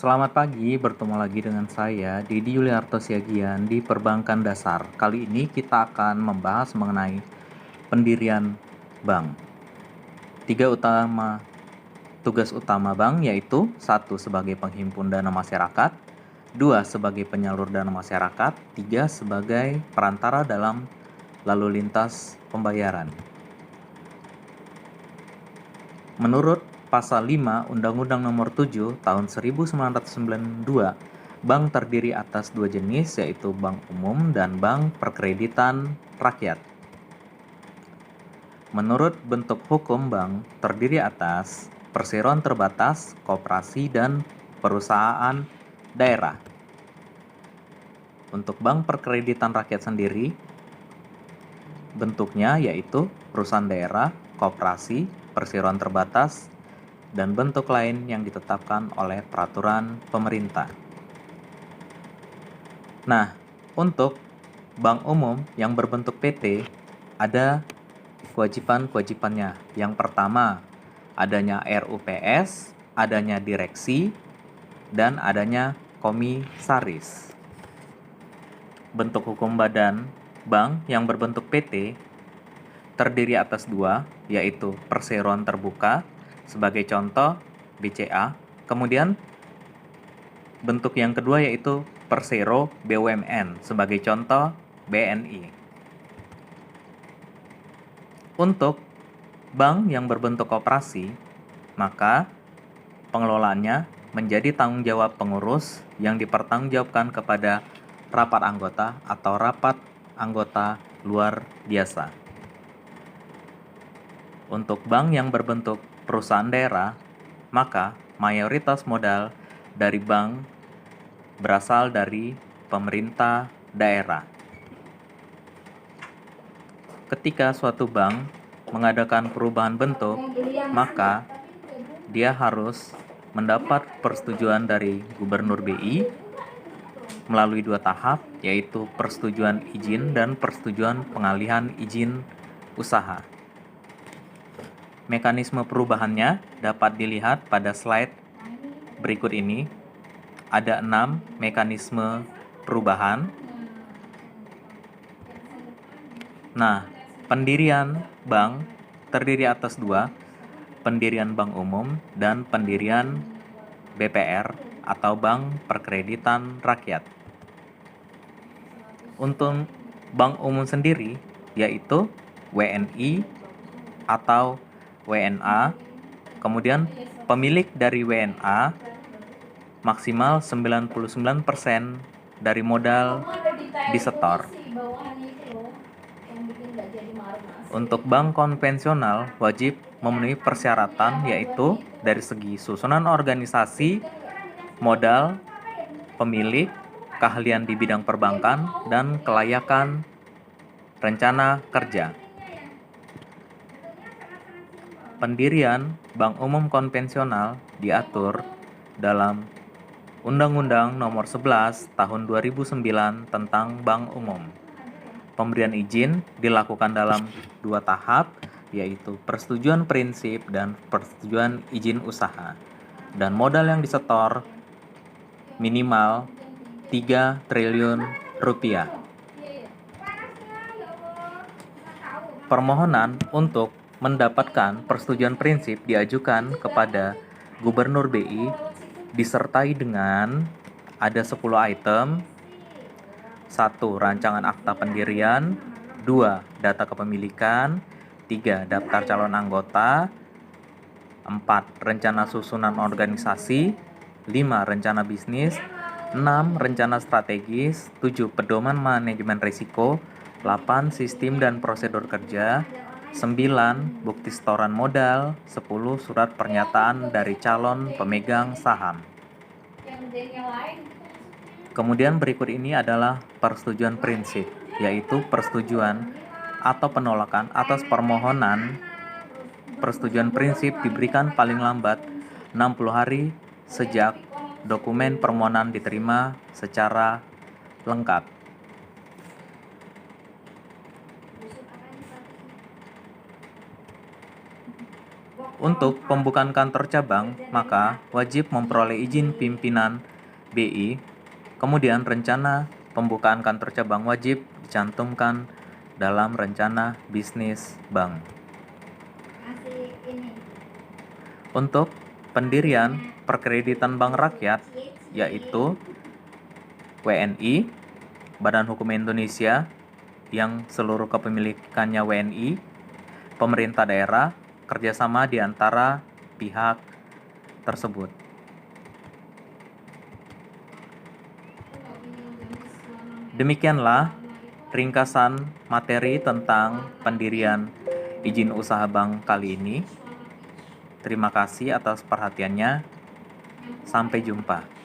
Selamat pagi, bertemu lagi dengan saya, Didi Yuliarto Siagian di Perbankan Dasar. Kali ini kita akan membahas mengenai pendirian bank. Tugas utama bank yaitu 1. Sebagai penghimpun dana masyarakat, 2. Sebagai penyalur dana masyarakat, 3. Sebagai perantara dalam lalu lintas pembayaran. Menurut Pasal 5 Undang-Undang Nomor 7 Tahun 1992, bank terdiri atas dua jenis, yaitu bank umum dan bank perkreditan rakyat. Menurut bentuk hukum, bank terdiri atas perseroan terbatas, koperasi, dan perusahaan daerah. Untuk bank perkreditan rakyat sendiri, bentuknya yaitu perusahaan daerah, koperasi, perseroan terbatas, dan bentuk lain yang ditetapkan oleh peraturan pemerintah. Nah, untuk bank umum yang berbentuk PT, ada kewajiban-kewajibannya. Yang pertama, adanya RUPS, adanya direksi, dan adanya komisaris. Bentuk hukum badan bank yang berbentuk PT terdiri atas dua, yaitu perseroan terbuka, sebagai contoh BCA. Kemudian bentuk yang kedua yaitu persero BUMN, sebagai contoh BNI. Untuk bank yang berbentuk koperasi, maka pengelolaannya menjadi tanggung jawab pengurus yang dipertanggungjawabkan kepada rapat anggota atau rapat anggota luar biasa. Untuk bank yang berbentuk perusahaan daerah, maka mayoritas modal dari bank berasal dari pemerintah daerah. Ketika suatu bank mengadakan perubahan bentuk, maka dia harus mendapat persetujuan dari Gubernur BI melalui dua tahap, yaitu persetujuan izin dan persetujuan pengalihan izin usaha. Mekanisme perubahannya dapat dilihat pada slide berikut ini. Ada 6 mekanisme perubahan. Nah, pendirian bank terdiri atas dua, pendirian bank umum dan pendirian BPR atau Bank Perkreditan Rakyat. Untuk bank umum sendiri, yaitu WNI atau WNA, kemudian pemilik dari WNA maksimal 99% dari modal disetor. Untuk bank konvensional wajib memenuhi persyaratan, yaitu dari segi susunan organisasi, modal, pemilik, keahlian di bidang perbankan, dan kelayakan rencana kerja. Pendirian bank umum konvensional diatur dalam Undang-Undang Nomor 11 Tahun 2009 tentang Bank Umum. Pemberian izin dilakukan dalam dua tahap, yaitu persetujuan prinsip dan persetujuan izin usaha. Dan modal yang disetor minimal 3 triliun rupiah. Permohonan untuk mendapatkan persetujuan prinsip diajukan kepada Gubernur BI disertai dengan ada 10 item. 1. Rancangan akta pendirian, 2. Data kepemilikan, 3. Daftar calon anggota, 4. Rencana susunan organisasi, 5. Rencana bisnis, 6. Rencana strategis, 7. Pedoman manajemen risiko, 8. Sistem dan prosedur kerja, 9. Bukti setoran modal, 10. Surat pernyataan dari calon pemegang saham. Kemudian berikut ini adalah persetujuan prinsip, yaitu persetujuan atau penolakan atas permohonan. Persetujuan prinsip diberikan paling lambat 60 hari sejak dokumen permohonan diterima secara lengkap. Untuk pembukaan kantor cabang, maka wajib memperoleh izin pimpinan BI. Kemudian rencana pembukaan kantor cabang wajib dicantumkan dalam rencana bisnis bank. Untuk pendirian perkreditan bank rakyat, yaitu WNI, Badan Hukum Indonesia, yang seluruh kepemilikannya WNI, pemerintah daerah, kerjasama di antara pihak tersebut. Demikianlah ringkasan materi tentang pendirian izin usaha bank kali ini. Terima kasih atas perhatiannya. Sampai jumpa.